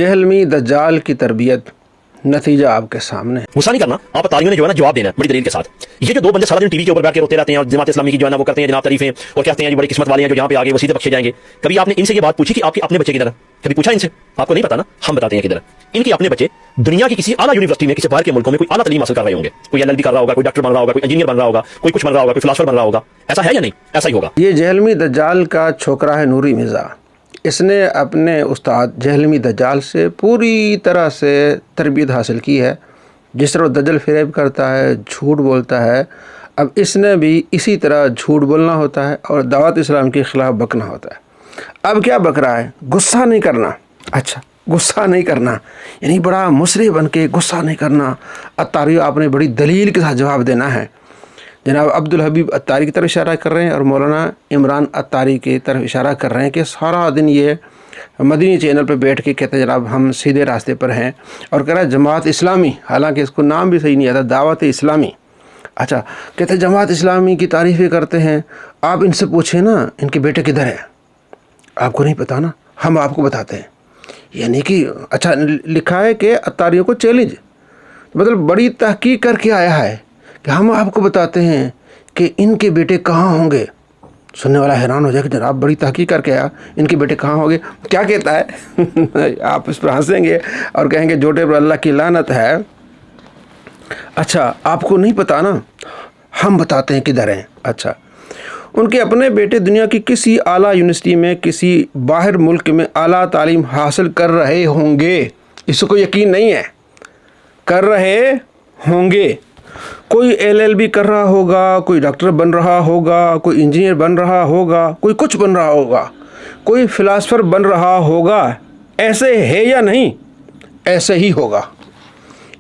जहलमी दज्जाल की तरबियत, नतीजा आपके सामने। गुस्सा नहीं करना, आप अतारियों ने जो है ना जवाब देना है बड़ी दलील के साथ। ये जो दो बंदे सारा दिन टीवी के ऊपर बैठ के रोते रहते हैं और जमात इस्लामी की जो है ना वो करते हैं जनाब तारीफें और कहते हैं जी बड़ी किस्मत वाले हैं जो यहाँ पे आगे वसीयत बख्शे जाएंगे। कभी आपने इनसे ये बात पूछी कि आपके अपने बच्चे किधर है? कभी पूछा इनसे? आपको नहीं पता ना, हम बताते हैं किधर है। इनके अपने बच्चे दुनिया की किसी आला यूनिवर्सिटी में, किसी बाहर के मुल्कों में कोई आला तालीम हासिल कर रहे होंगे। कोई LLB कर रहा होगा, कोई डॉक्टर बन रहा होगा, कोई इंजीनियर बन रहा होगा, कोई कुछ बन रहा होगा, कोई फिलासफर बन रहा होगा। ऐसा है या नहीं? ऐसा ही होगा। ये जहलमी दज्जाल का छोकरा है नूरी मिर्ज़ा। इसने अपने उस्ताद जहलमी दज्जाल से पूरी तरह से तरबियत हासिल की है। जिस तरह दज्जल फ़रेब करता है, झूठ बोलता है, अब इसने भी इसी तरह झूठ बोलना होता है और दावत इस्लाम के ख़िलाफ़ बकना होता है। अब क्या बक रहा है? गुस्सा नहीं करना। अच्छा, गुस्सा नहीं करना यानी बड़ा मुसरिह बन के गुस्सा नहीं करना। अत्तारी आपने बड़ी दलील के साथ जवाब देना है। जनाब अब्दुल हबीब अत्तारी की तरफ इशारा कर रहे हैं और मौलाना इमरान अत्तारी की तरफ इशारा कर रहे हैं कि सारा दिन ये मदनी चैनल पर बैठ के कहते हैं जनाब हम सीधे रास्ते पर हैं, और कह रहा है जमात इस्लामी, हालांकि इसको नाम भी सही नहीं आता, दावत इस्लामी। अच्छा, कहते हैं जमात इस्लामी की तारीफ़ें करते हैं। आप इनसे पूछें ना इनके बेटे किधर हैं, आपको नहीं पता ना, हम आपको बताते हैं। यानी कि अच्छा लिखा है कि अत्तारियों को चैलेंज, मतलब बड़ी तहकीक करके आया है कि हम आपको बताते हैं कि इनके बेटे कहाँ होंगे। सुनने वाला हैरान हो जाए कि जनाब बड़ी तहकीक करके आया, इनके बेटे कहाँ होंगे, क्या कहता है? आप इस पर हंसेंगे और कहेंगे जोटे पर अल्लाह की लानत है। अच्छा, आपको नहीं पता ना, हम बताते हैं किधर हैं। अच्छा, उनके अपने बेटे दुनिया की किसी आला यूनिवर्सिटी में, किसी बाहर मुल्क में आला तालीम हासिल कर रहे होंगे। इसको यकीन नहीं है, कर रहे होंगे। कोई LLB कर रहा होगा, कोई डॉक्टर बन रहा होगा, कोई इंजीनियर बन रहा होगा, कोई कुछ बन रहा होगा, कोई फिलासफर बन रहा होगा। ऐसे है या नहीं? ऐसे ही होगा।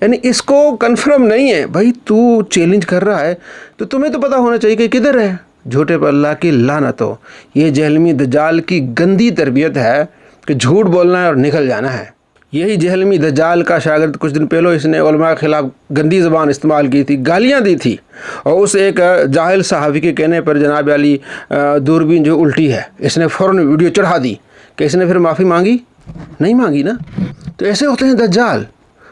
यानी इसको कन्फर्म नहीं है। भाई तू चैलेंज कर रहा है तो तुम्हें तो पता होना चाहिए कि किधर है। झूठे पर अल्लाह की लानत हो। ये जहलमी दज्जाल की गंदी तरबियत है कि झूठ बोलना है और निकल जाना है। यही जहलमी दज्जाल का शागिर्द कुछ दिन पहले इसने उलमा के ख़िलाफ़ गंदी ज़बान इस्तेमाल की थी, गालियाँ दी थी, और उस एक जाहिल सहाफ़ी के कहने पर जनाब अली दूरबीन जो उल्टी है, इसने फ़ौरन वीडियो चढ़ा दी कि इसने फिर माफ़ी मांगी नहीं मांगी ना। तो ऐसे होते हैं दज्जाल।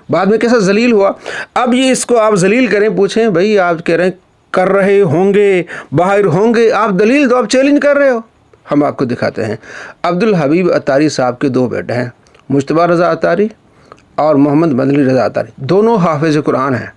बाद में कैसा जलील हुआ। अब ये इसको आप जलील करें, पूछें भाई आप कह रहे हैं कर रहे होंगे, बाहर होंगे, आप दलील दो, आप चैलेंज कर रहे हो। हम आपको दिखाते हैं। अब्दुल हबीब अत्तारी साहब के दो बेटे हैं, मुश्तबा रज़ा अत्तारी और मोहम्मद मदनी रज़ा अत्तारी। दोनों हाफिज़ कुरान हैं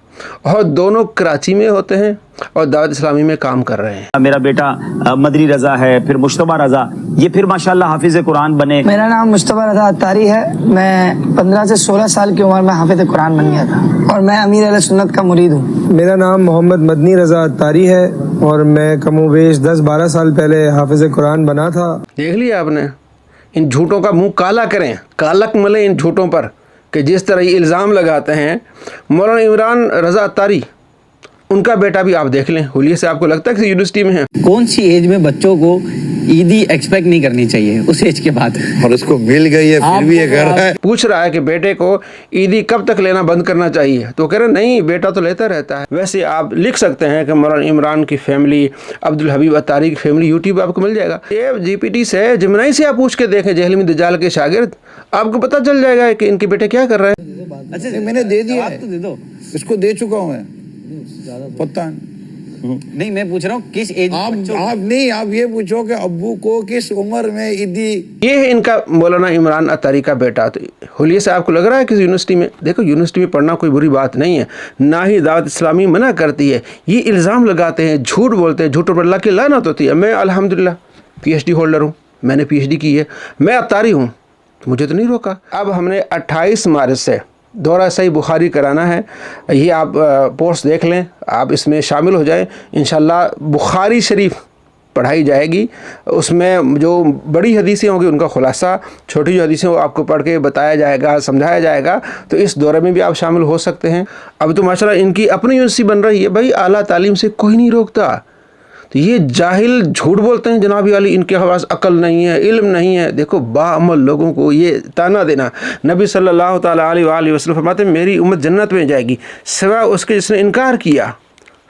और दोनों कराची में होते हैं और दावत इस्लामी में काम कर रहे हैं। मेरा बेटा मदनी रज़ा है, फिर मुश्तबा रज़ा, ये फिर माशाल्लाह हाफिज़ कुरान बने। मेरा नाम मुश्तबा रज़ा अत्तारी है। मैं 15 से 16 साल की उम्र में हाफिज़ कुरान बन गया था और मैं अमीर अहले सुन्नत का मुरीद हूँ। मेरा नाम मोहम्मद मदनी रज़ा अत्तारी है और मैं कमोबेश 10-12 साल पहले हाफिज़ कुरान बना था। देख लिया आपने। इन झूठों का मुंह काला करें, कालक मले इन झूठों पर कि जिस तरह ये इल्ज़ाम लगाते हैं। मौलाना इमरान रज़ा अत्तारी, उनका बेटा भी आप देख लें, हुलिये से आपको लगता है कि यूनिवर्सिटी में है। कौन सी एज में बच्चों को ईदी एक्सपेक्ट नहीं करनी चाहिए, उस एज के बाद, और उसको मिल गई है फिर भी ये कर रहा है। पूछ रहा है कि बेटे को ईदी कब तक लेना बंद करना चाहिए, तो कह रहे नहीं बेटा तो लेता रहता है। वैसे आप लिख सकते हैं कि मौलाना इमरान की फैमिली, अब्दुल हबीब अत्तारी की फैमिली, यूट्यूब आपको मिल जाएगा। ये GPT से, जिमनाई से आप पूछ के देखें जहलमी दज्जाल के शागिर्द, आपको पता चल जाएगा कि इनके बेटे क्या कर रहे हैं। अच्छा मैंने दे दिया है, तो दे दो, इसको दे चुका हूँ मैं, पता नहीं मैं पूछ रहा हूँ किस एज। आप नहीं, आप ये पूछो कि अब्बू को किस उम्र में ईदी। ये है इनका मौलाना इमरान अत्तारी का बेटा। तो हुलिये से आपको लग रहा है किसी यूनिवर्सिटी में, देखो यूनिवर्सिटी में पढ़ना कोई बुरी बात नहीं है, ना ही दावत इस्लामी मना करती है। ये इल्ज़ाम लगाते हैं, झूठ बोलते हैं, झूठों पर अल्लाह की लानत होती है। मैं अल्हम्दुलिल्लाह PhD होल्डर हूँ, मैंने PhD की है, मैं अत्तारी हूँ, मुझे तो नहीं रोका। अब हमने 28 मार्च से दौरा सही बुखारी कराना है। ये आप पोस्ट देख लें, आप इसमें शामिल हो जाएं। इंशाल्लाह बुखारी शरीफ पढ़ाई जाएगी, उसमें जो बड़ी हदीसें होंगी उनका खुलासा, छोटी जो हदीसें वो आपको पढ़ के बताया जाएगा, समझाया जाएगा। तो इस दौरे में भी आप शामिल हो सकते हैं। अब तो माशाल्लाह इनकी अपनी यूनिवर्सिटी बन रही है। भाई आला तालीम से कोई नहीं रोकता। तो ये जाहिल झूठ बोलते हैं जनाब वाली, इनके पास अकल नहीं है, इल्म नहीं है। देखो बाअमल लोगों को ये ताना देना। नबी सल्लल्लाहु ताला अलैहि वसल्लम फरमाते हैं मेरी उम्मत जन्नत में जाएगी सिवा उसके जिसने इनकार किया।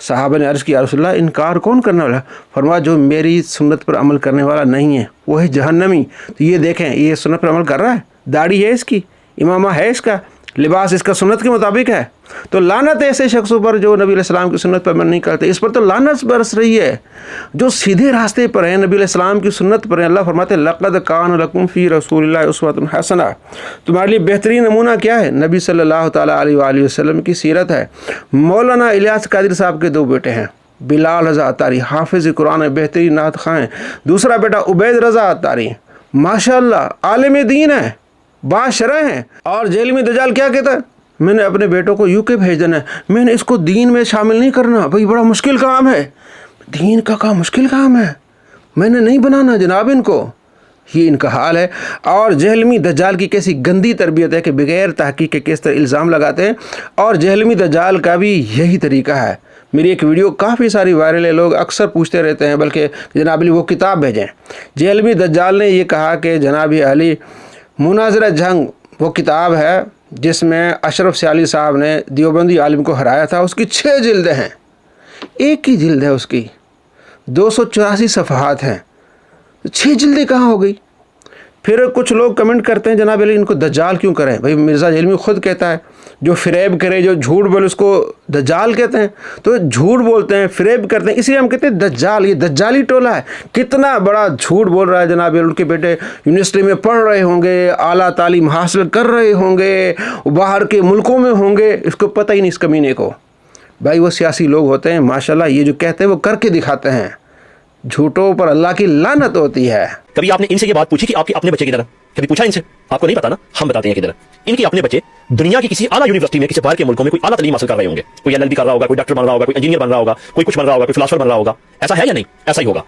सहाबा ने अर्ज़ किया या रसूलल्लाह इनकार कौन करने वाला? फरमाया जो मेरी सुन्नत पर अमल करने वाला नहीं है वो है जहन्नमी। तो ये देखें, ये सुन्नत पर अमल कर रहा है, दाढ़ी है इसकी, इमामा है इसका, लिबास इसका सुन्नत के मुताबिक है। तो लानत है ऐसे शख्सों पर जो नबी अलैहिस्सलाम की सुन्नत पर अमल नहीं करते। इस पर तो लानत बरस रही है जो सीधे रास्ते पर हैं, नबी अलैहिस्सलाम की सुन्नत पर हैं। अल्लाह फरमाते हैं लक़द कान लकुम फ़ी रसूलिल्लाहि उस्वतुन हसना, तुम्हारे लिए बेहतरीन नमूना क्या है? नबी सल्लल्लाहु तआला अलैहि वसल्लम की सीरत है। मौलाना इलियास कादरी साहब के दो बेटे हैं, बिलाल रज़ा अत्तारी हाफिज़ कुरान बेहतरीन नात ख़ां हैं, दूसरा बेटा उबैद रज़ा अत्तारी माशाअल्लाह आलिम दीन है, बाशरह हैं। और जेहलमी दज्जाल क्या कहता है? मैंने अपने बेटों को यूके भेज देना है, मैंने इसको दीन में शामिल नहीं करना, भाई बड़ा मुश्किल काम है, दीन का काम मुश्किल काम है, मैंने नहीं बनाना जनाब इनको। ये इनका हाल है। और जेहलमी दज्जाल की कैसी गंदी तरबियत है कि बग़ैर तहक़ीक़ के किस तरह इल्ज़ाम लगाते हैं। और जेहलमी दज्जाल का भी यही तरीका है। मेरी एक वीडियो काफ़ी सारी वायरल है, लोग अक्सर पूछते रहते हैं, बल्कि जनाब अली वो किताब भेजें। जेहलमी दज्जाल ने ये कहा कि जनाब अली मुनाज़रा जंग वो किताब है जिसमें अशरफ सियाली साहब ने देवबंदी आलिम को हराया था, उसकी 6 जिल्दें हैं, एक ही जिल्द है उसकी, 284 सफ़हात हैं, 6 जिल्दें कहाँ हो गई? फिर कुछ लोग कमेंट करते हैं जनाब अली इनको दज्जाल क्यों करें? भाई मिर्ज़ा जेहलमी खुद कहता है जो फ़रेब करे, जो झूठ बोले उसको दज्जाल कहते हैं। तो झूठ बोलते हैं, फ़रेब करते हैं, इसलिए हम कहते हैं दज्जाल, ये दज्जाली टोला है। कितना बड़ा झूठ बोल रहा है जनाब अली। उनके बेटे यूनिवर्सिटी में पढ़ रहे होंगे, आला तालीम हासिल कर रहे होंगे, बाहर के मुल्कों में होंगे, इसको पता ही नहीं इस कमीने को। भाई वो सियासी लोग होते हैं माशाल्लाह, ये जो कहते हैं वो करके दिखाते हैं। झूठों पर अल्लाह की लानत होती है। कभी आपने इनसे ये बात पूछी कि आपके अपने बच्चे किधर है? कभी पूछा इनसे? आपको नहीं पता ना, हम बताते हैं किधर है। इनके अपने बच्चे दुनिया की किसी आला यूनिवर्सिटी में, किसी बाहर के मुल्कों में कोई आला तालीम हासिल कर रहे होंगे। कोई एलएलबी कर रहा होगा, कोई डॉक्टर बन रहा होगा, कोई इंजीनियर बन रहा होगा, कोई कुछ बन रहा होगा, कोई फिलासफर बन रहा होगा। ऐसा है या नहीं? ऐसा ही होगा।